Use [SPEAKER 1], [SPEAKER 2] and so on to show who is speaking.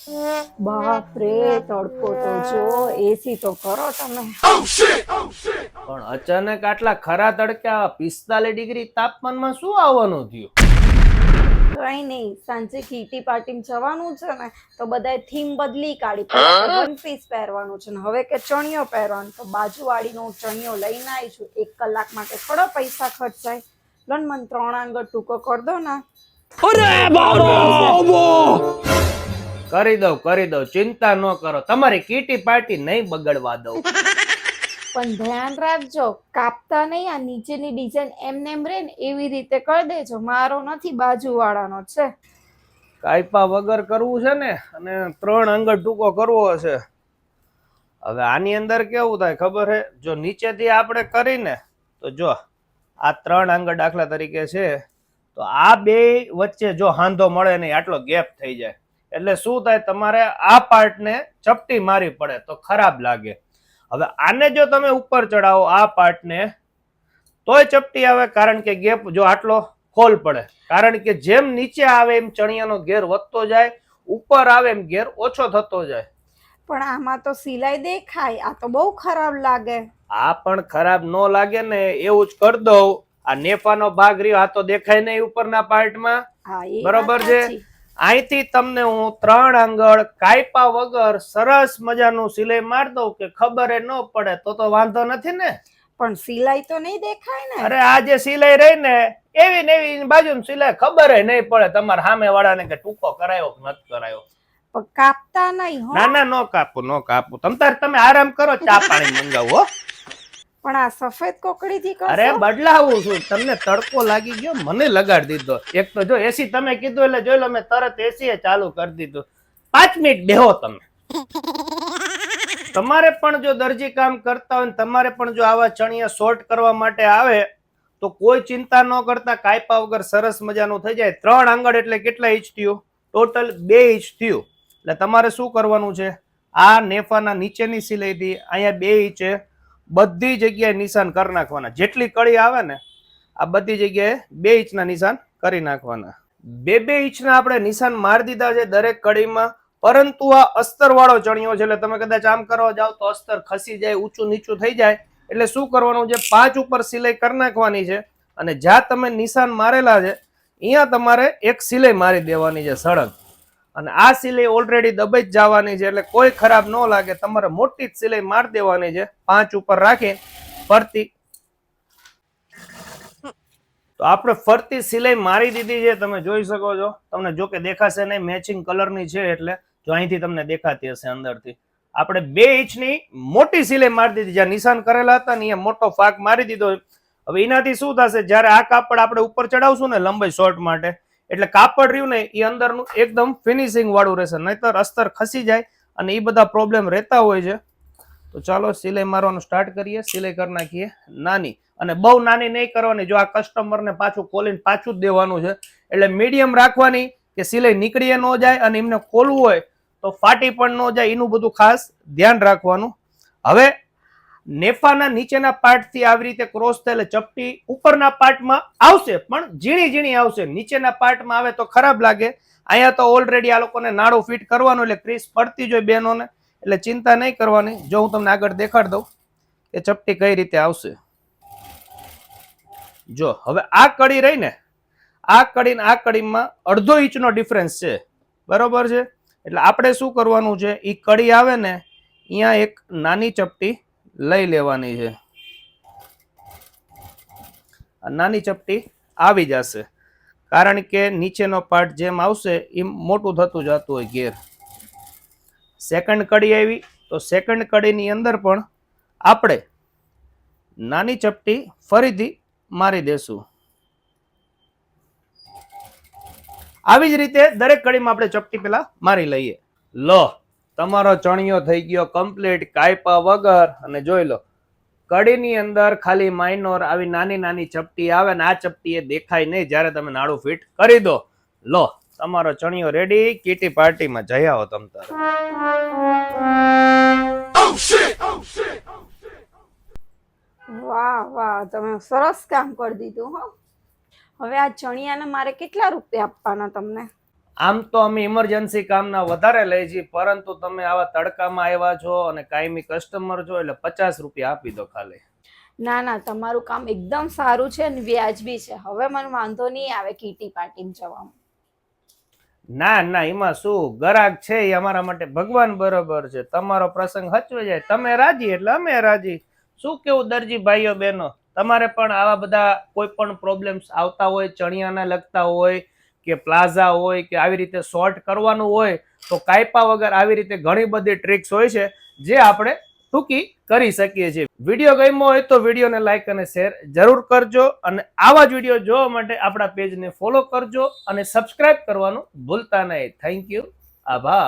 [SPEAKER 1] બાપ રે, તડકો તો જો, એસી તો કરો તમે.
[SPEAKER 2] પણ અચાનક આટલા ખરા તડકા 45 ડિગ્રી તાપમાનમાં શું આવવાનું થયું?
[SPEAKER 1] કઈ નહીં, સાંજે કીટી પાર્ટીમાં જવાનું છે ને, તો બધાએ થીમ બદલી કાઢી. પહેલા વન પીસ પહેરવાનું છે ને હવે કે ચણિયો પહેરવાનું. તો બાજુવાળીનો હું ચણિયો લઈને આવી છું. 1 કલાક માટે થોડો પૈસા ખર્ચાય. લોન મને 3 આંગળ ટૂંકો કરી દો ને.
[SPEAKER 2] કરી દઉં, ચિંતા ન કરો. તમારી કીટી પાર્ટી નહીં બગડવા દઉં.
[SPEAKER 1] પણ ધ્યાન રાખજો, કાપતા નહીં. આ નીચેની ડિઝાઇન એમને એમ રહે ને એવી રીતે કરી દેજો. મારો નથી, બાજુવાળાનો છે.
[SPEAKER 2] કાયપા વગર કરવું છે ને, અને 3 આંગળ ટૂંકો કરવો હશે. હવે આની અંદર કેવું થાય ખબર હે? જો નીચેથી આપણે કરીને, તો જો આ 3 આંગળ દાખલા તરીકે છે, તો આ બે વચ્ચે જો હાંધો મળે નહીં, આટલો ગેપ થઈ જાય. એટલે શું થાય, તમારે આ પાર્ટને ચપટી મારી પડે તો ખરાબ લાગે. હવે આને જો તમે ઉપર ચડાવો આ પાર્ટને, તોય ચપટી આવે, કારણ કે ગેપ જો આટલો ખોલ પડે. કારણ કે જેમ નીચે આવે એમ ચણિયાનો ઘેર વધતો જાય, ઉપર આવે એમ ઘેર ઓછો થતો જાય.
[SPEAKER 1] પણ આમાં તો સિલાઈ દેખાય, આ તો બહુ ખરાબ લાગે.
[SPEAKER 2] આ પણ ખરાબ ન લાગે ને, એવું જ કરી દઉં. આ નેફાનો ભાગ રહ્યો, આ તો દેખાય નહીં ઉપરના પાર્ટમાં, બરોબર છે? અહીંથી તમને હું 3 આંગળ કાયપા વગર સરસ મજાનું સિલાઈ મારી દઉં કે ખબર ન પડે, તો વાંધો નથી ને.
[SPEAKER 1] પણ સિલાઈ તો નહીં દેખાય ને.
[SPEAKER 2] અરે આ જે સિલાઈ રહી ને, એવી ને એવી બાજુ સિલાઈ, ખબર નહીં પડે તમારા સામે વાળાને કે ટૂંકો કરાયો કે નથી કરાયો.
[SPEAKER 1] પણ કાપતા નહીં હો.
[SPEAKER 2] ના ના, નો કાપું. તમે આરામ કરો, ચા પાણી મંગાવો.
[SPEAKER 1] પણ આ સફેદ કોકડી થી
[SPEAKER 2] અરે બદલાવું છું, તમને તડકો લાગી ગયો, મને લગાડી દીધો. એક તો જો એસી તમે કીધું એટલે જોઈ લો, મેં તરત એસી ચાલુ કરી દીધું. 5 મિનિટ બેહો તમે. તમારે પણ જો દરજી કામ કરતા હોય, તમારે પણ જો આવા ચણિયા શોર્ટ કરવા માટે આવે, તો કોઈ ચિંતા ન કરતા કાયપા વગર સરસ મજાનું થઈ જાય. 3 આંગળ એટલે કેટલા ઇંચ થયું? ટોટલ 2 ઇંચ થયું. એટલે તમારે શું કરવાનું છે, આ નેફાના નીચેની સિલાઈથી અહીંયા 2 ઇંચે બધી જગ્યાએ નિશાન કરી નાખવાના. જેટલી કડી આવે ને, આ બધી જગ્યાએ 2 ઇંચના નિશાન કરી નાખવાના. 2 ઇંચના આપણે નિશાન મારી દીધા છે દરેક કડીમાં. પરંતુ આ અસ્તર વાળો ચણિયો છે, એટલે તમે કદાચ આમ કરવા જાવ તો અસ્તર ખસી જાય, ઊંચું નીચું થઈ જાય. એટલે શું કરવાનું છે, 5 ઉપર સિલાઈ કરી નાખવાની છે, અને જ્યાં તમે નિશાન મારેલા છે અહીંયા તમારે એક સિલાઈ મારી દેવાની છે સળંગ. અને આ સિલાઈ ઓલરેડી દબાઈ જ જવાની છે, એટલે કોઈ ખરાબ ન લાગે. તમારે મોટી જ સિલાઈ મારી દેવાની છે 5 ઉપર રાખી ફરતી. તો આપણે ફરતી સિલાઈ મારી દીધી છે, તમે જોઈ શકો છો. તમને જો કે દેખાશે નહીં, મેચિંગ કલરની છે, એટલે જો અહીંથી તમને દેખાતી હશે અંદરથી. આપણે 2 ઇંચની મોટી સિલાઈ મારી દીધી, જ્યાં નિશાન કરેલા હતા ને અહીંયા મોટો ફાક મારી દીધો. હવે એનાથી શું થશે, જ્યારે આ કાપડ આપણે ઉપર ચડાવશું ને લંબાઈ શોર્ટ માટે, એટલે કાપડ રહ્યું ને એ અંદરનું એકદમ ફિનિશિંગ વાળું રહેશે, નહીતર અસ્તર ખસી જાય અને એ બધા પ્રોબ્લેમ રહેતા હોય છે. તો ચાલો સિલાઈ મારવાનું સ્ટાર્ટ કરીએ. સિલાઈ કરી નાખીએ નાની, અને બહુ નાની નહીં કરવાની. જો આ કસ્ટમરને પાછું ખોલીને પાછું જ દેવાનું છે, એટલે મીડિયમ રાખવાની કે સિલાઈ નીકળી ન જાય, અને એમને ખોલવું હોય તો ફાટી પણ ન જાય, એનું બધું ખાસ ધ્યાન રાખવાનું. હવે નેફાના નીચેના પાર્ટથી આવી રીતે ક્રોસ થયેલે ચપટી ઉપરના પાર્ટમાં આવશે, પણ ઝીણી ઝીણી આવશે. નીચેના પાર્ટમાં આવે તો ખરાબ લાગે. અહીંયા તો ઓલરેડી આ લોકોને નાડું ફિટ કરવાનું, એટલે ક્રીસ પડતી જ હોય બહેનોને, એટલે ચિંતા નહીં કરવાની. જો હું તમને આગળ દેખાડી દઉં કે ચપટી કઈ રીતે આવશે. જો હવે આ કડી રહી ને, આ કડી ને આ કડીમાં 1/2 ઇંચનો ડિફરન્સ છે, બરોબર છે? એટલે આપણે શું કરવાનું છે, એ કડી આવે ને અહીંયા એક નાની ચપટી લઈ લેવાની છે. નાની ચપટી આવી જશે, કારણ કે નીચેનો પાર્ટ જેમ આવશે એમ મોટું થતું જતું હોય ઘેર. સેકન્ડ કડી આવી, તો સેકન્ડ કડીની અંદર પણ આપણે નાની ચપટી ફરીથી મારી દેશું. આવી જ રીતે દરેક કડીમાં આપણે ચપટી પેલા મારી લઈએ. લો, તમારો ચણિયો થઈ ગયો કમ્પ્લીટ કાયપા વગર. અને જોઈ લો, કડીની અંદર ખાલી માઇનોર આવી નાની નાની ચપટી આવે, ને આ ચપટી એ દેખાય નહીં જ્યારે તમે નાડું ફિટ કરી દો. લો, તમારો ચણિયો રેડી. કીટી પાર્ટીમાં જઈ આવો તમ તારે.
[SPEAKER 1] વાહ વાહ, તમે સરસ કામ કરી દીધું હો. હવે આ ચણિયાને મારે કેટલા રૂપિયા આપવાના તમને?
[SPEAKER 2] આમ તો અમે ઇમરજન્સી કામના વધારે લઈ છીએ, પરંતુ તમે આવા તડકામાં આવ્યા છો અને કાયમી કસ્ટમર છો એટલે 50 રૂપિયા આપી દો ખાલી.
[SPEAKER 1] ના ના, તમારું કામ એકદમ સારું છે અને વ્યાજબી છે. હવે મને વાંધો નહીં આવે કીટી પાર્ટીમાં જવામાં.
[SPEAKER 2] ના ના, એમાં શું, ગરાક છે એ અમારા માટે ભગવાન બરોબર છે. તમારો પ્રસંગ હચવી જાય, તમે રાજી એટલે અમે રાજી. શું કેવું દરજી ભાઈઓ બહેનો, તમારે પણ આવા બધા કોઈ પણ પ્રોબ્લેમ્સ આવતા હોય, ચણિયાના લગતા હોય કે પ્લાઝા હોય કે આવી રીતે શોર્ટ કરવાનું હોય, તો કાયપા વગર આવી રીતે ઘણી બધી ટ્રિક્સ હોય છે જે આપણે ટૂંકી કરી શકીએ છીએ. વિડીયો ગમ્યો હોય તો વિડીયોને લાઈક અને શેર જરૂર કરજો, અને આવા જ વિડીયો જોવા માટે આપણા પેજને ફોલો કરજો અને સબસ્ક્રાઇબ કરવાનું ભૂલતા નહીં. Thank you. આભાર.